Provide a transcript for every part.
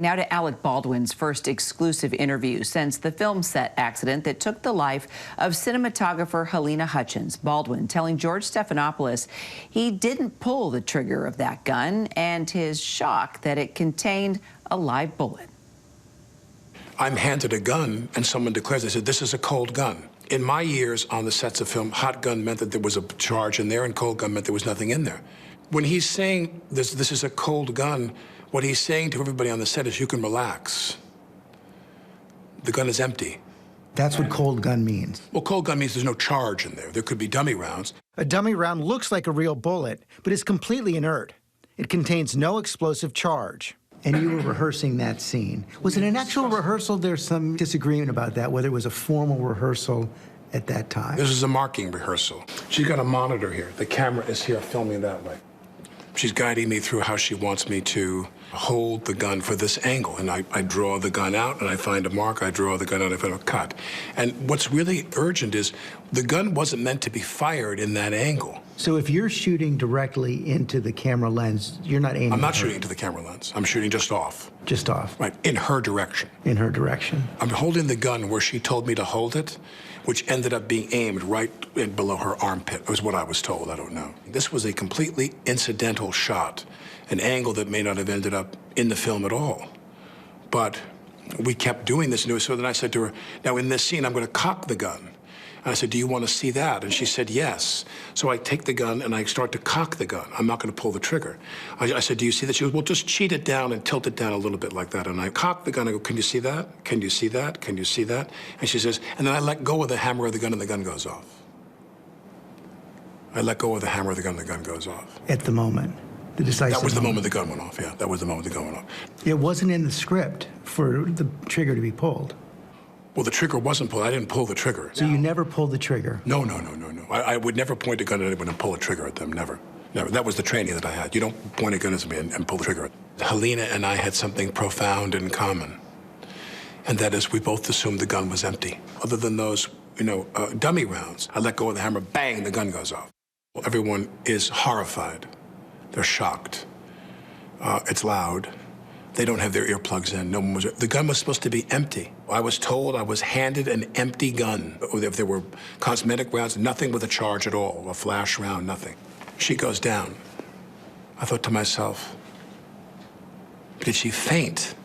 Now to Alec Baldwin's first exclusive interview since the film set accident that took the life of cinematographer Halyna Hutchins. Baldwin telling George Stephanopoulos he didn't pull the trigger of that gun and his shock that it contained a live bullet. I'm handed a gun and someone declares, they said, this is a cold gun. In my years on the sets of film, hot gun meant that there was a charge in there and cold gun meant there was nothing in there. When he's saying this is a cold gun, what he's saying to everybody on the set is, you can relax. The gun is empty. That's what cold gun means. Well, cold gun means there's no charge in there. There could be dummy rounds. A dummy round looks like a real bullet, but is completely inert. It contains no explosive charge. And you were rehearsing that scene. Was it an actual rehearsal? There's some disagreement about that, whether it was a formal rehearsal at that time. This is a marking rehearsal. She's got a monitor here. The camera is here filming that way. She's guiding me through how she wants me to hold the gun for this angle. And I draw the gun out, and I find a mark. I draw the gun out, I find a cut. And what's really urgent is the gun wasn't meant to be fired in that angle. So if you're shooting directly into the camera lens, you're not aiming? I'm not shooting into the camera lens. I'm shooting just off. Just off? Right, in her direction. In her direction. I'm holding the gun where she told me to hold it, which ended up being aimed right below her armpit, was what I was told. I don't know. This was a completely incidental shot, an angle that may not have ended up in the film at all. But we kept doing this, and so then I said to her, now in this scene, I'm going to cock the gun. And I said, do you want to see that? And she said, yes. So I take the gun and I start to cock the gun. I'm not going to pull the trigger. I said, do you see that? She goes, well, just cheat it down and tilt it down a little bit like that. And I cock the gun. I go, can you see that? Can you see that? Can you see that? And she says, and then I let go of the hammer of the gun and the gun goes off. I let go of the hammer of the gun and the gun goes off. At the moment? The decisive That was the moment the gun went off, yeah. That was the moment the gun went off. It wasn't in the script for the trigger to be pulled. Well, the trigger wasn't pulled. I didn't pull the trigger. So you never pulled the trigger? No. I would never point a gun at anyone and pull a trigger at them, never. Never. That was the training that I had. You don't point a gun at me and pull the trigger. Halyna and I had something profound in common, and that is we both assumed the gun was empty. Other than those, dummy rounds, I let go of the hammer, bang, the gun goes off. Well, everyone is horrified. They're shocked. It's loud. They don't have their earplugs in. No one was. The gun was supposed to be empty. I was told I was handed an empty gun. If there were cosmetic rounds, nothing with a charge at all, a flash round, nothing. She goes down. I thought to myself, did she faint?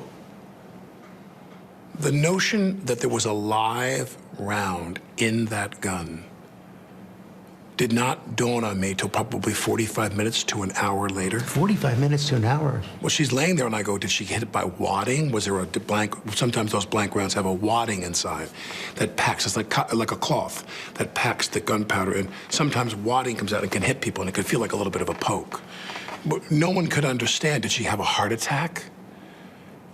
The notion that there was a live round in that gun did not dawn on me till probably 45 minutes to an hour later. 45 minutes to an hour? Well, she's laying there and I go, did she hit it by wadding? Was there a blank? Sometimes those blank rounds have a wadding inside that packs. It's like a cloth that packs the gunpowder, and sometimes wadding comes out and can hit people and it can feel like a little bit of a poke. But no one could understand, did she have a heart attack?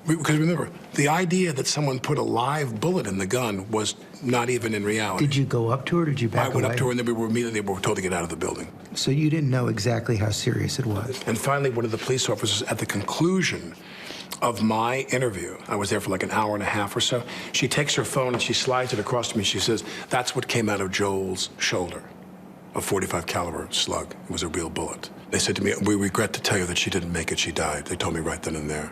Because remember, the idea that someone put a live bullet in the gun was not even in reality. Did you go up to her or did you back away? I went up to her and then we were told to get out of the building. So you didn't know exactly how serious it was? And finally, one of the police officers at the conclusion of my interview, I was there for like an hour and a half or so, she takes her phone and she slides it across to me. She says, that's what came out of Joel's shoulder, a .45 caliber slug. It was a real bullet. They said to me, we regret to tell you that she didn't make it, she died. They told me right then and there.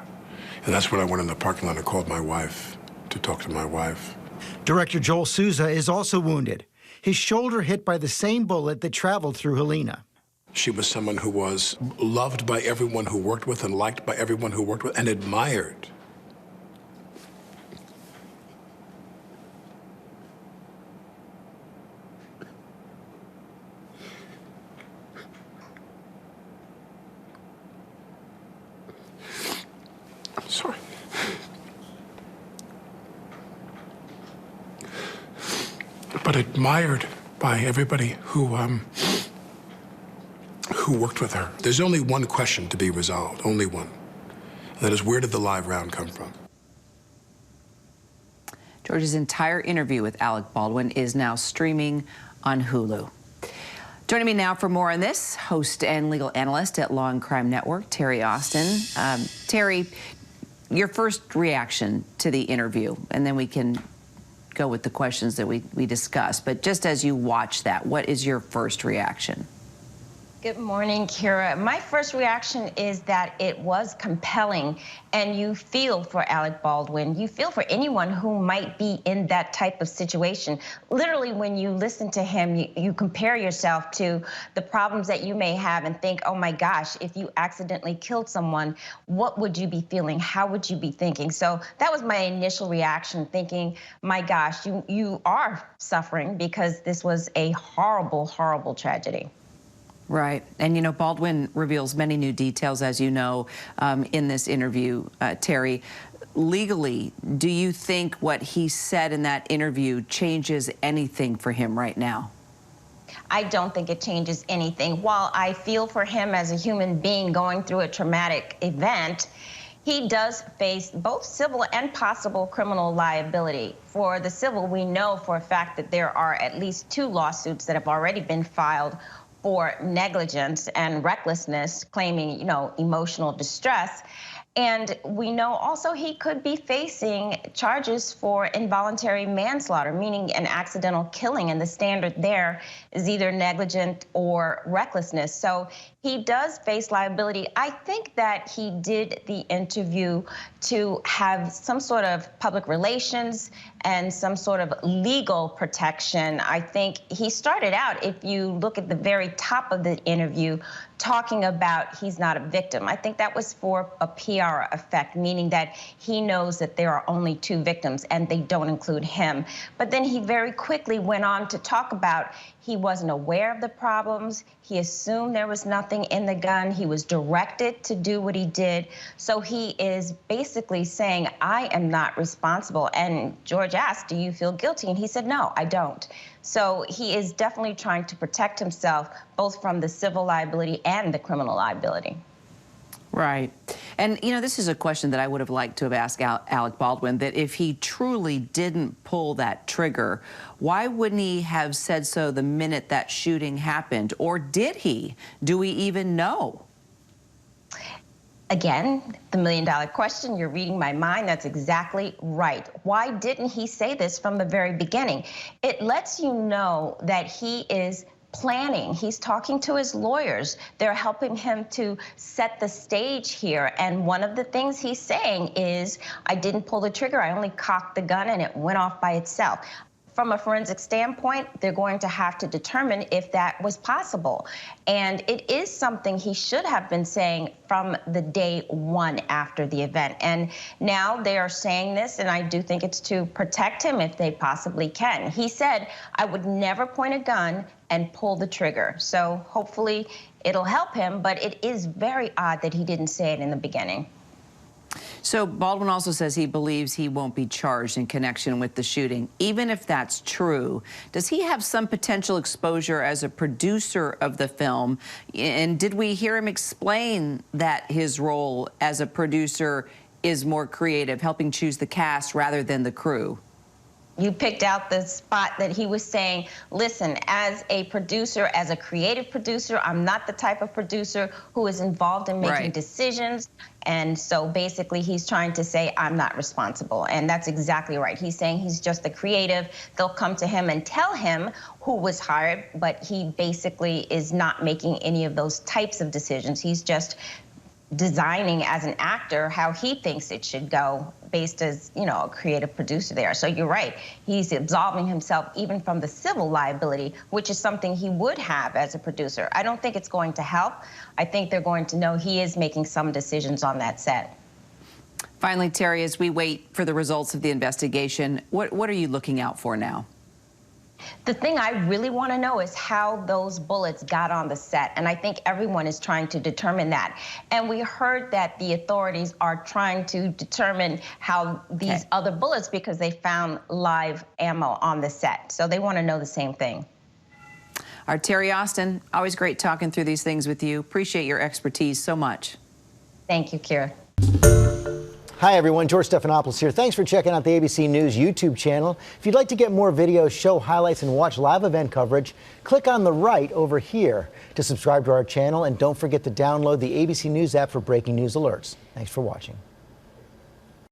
And that's when I went in the parking lot and called my wife to talk to my wife. Director Joel Souza is also wounded. His shoulder hit by the same bullet that traveled through Halyna. She was someone who was loved by everyone who worked with and liked by everyone who worked with and admired. Sorry. But admired by everybody who worked with her. There's only one question to be resolved, only one. And that is, where did the live round come from? George's entire interview with Alec Baldwin is now streaming on Hulu. Joining me now for more on this, host and legal analyst at Law and Crime Network, Terri Austin. Terri, your first reaction to the interview, and then we can go with the questions that we discussed. But just as you watch that, what is your first reaction? Good morning, Kira. My first reaction is that it was compelling, and you feel for Alec Baldwin. You feel for anyone who might be in that type of situation. Literally, when you listen to him, you compare yourself to the problems that you may have and think, oh my gosh, if you accidentally killed someone, what would you be feeling? How would you be thinking? So that was my initial reaction, thinking, my gosh, you are suffering because this was a horrible, horrible tragedy. Right. And, you know, Baldwin reveals many new details, as you know, in this interview, Terry. Legally, do you think what he said in that interview changes anything for him right now? I don't think it changes anything. While I feel for him as a human being going through a traumatic event, he does face both civil and possible criminal liability. For the civil, we know for a fact that there are at least 2 lawsuits that have already been filed for negligence and recklessness, claiming, you know, emotional distress. And we know also he could be facing charges for involuntary manslaughter, meaning an accidental killing, and the standard there is either negligent or recklessness. So he does face liability. I think that he did the interview to have some sort of public relations and some sort of legal protection. I think he started out, if you look at the very top of the interview, talking about he's not a victim. I think that was for a PR effect, meaning that he knows that there are only 2 victims and they don't include him. But then he very quickly went on to talk about he wasn't aware of the problems. He assumed there was nothing in the gun. He was directed to do what he did. So he is basically saying, I am not responsible. And George asked, do you feel guilty? And he said, no, I don't. So he is definitely trying to protect himself, both from the civil liability and the criminal liability. Right. And, you know, this is a question that I would have liked to have asked Alec Baldwin, that if he truly didn't pull that trigger, why wouldn't he have said so the minute that shooting happened? Or did he? Do we even know? Again, the million-dollar question. You're reading my mind. That's exactly right. Why didn't he say this from the very beginning? It lets you know that he is planning. He's talking to his lawyers. They're helping him to set the stage here. And one of the things he's saying is, I didn't pull the trigger. I only cocked the gun and it went off by itself. From a forensic standpoint, they're going to have to determine if that was possible. And it is something he should have been saying from the day 1 after the event. And now they are saying this, and I do think it's to protect him if they possibly can. He said, I would never point a gun and pull the trigger. So hopefully it'll help him, but it is very odd that he didn't say it in the beginning. So Baldwin also says he believes he won't be charged in connection with the shooting. Even if that's true, does he have some potential exposure as a producer of the film? And did we hear him explain that his role as a producer is more creative, helping choose the cast rather than the crew? You picked out the spot that he was saying, listen, as a producer, as a creative producer, I'm not the type of producer who is involved in making decisions. And so basically he's trying to say, I'm not responsible. And that's exactly right. He's saying he's just the creative. They'll come to him and tell him who was hired, but he basically is not making any of those types of decisions. He's just designing as an actor how he thinks it should go, based as, you know, a creative producer there. So you're right. He's absolving himself even from the civil liability, which is something he would have as a producer. I don't think it's going to help. I think they're going to know he is making some decisions on that set. Finally, Terry, as we wait for the results of the investigation, what are you looking out for now? The thing I really want to know is how those bullets got on the set, and I think everyone is trying to determine that. And we heard that the authorities are trying to determine how these other bullets, because they found live ammo on the set. So they want to know the same thing. Our Terri Austin, always great talking through these things with you. Appreciate your expertise so much. Thank you, Kira. Hi everyone, George Stephanopoulos here. Thanks for checking out the ABC News YouTube channel. If you'd like to get more videos, show highlights, and watch live event coverage, click on the right over here to subscribe to our channel, and don't forget to download the ABC News app for breaking news alerts. Thanks for watching.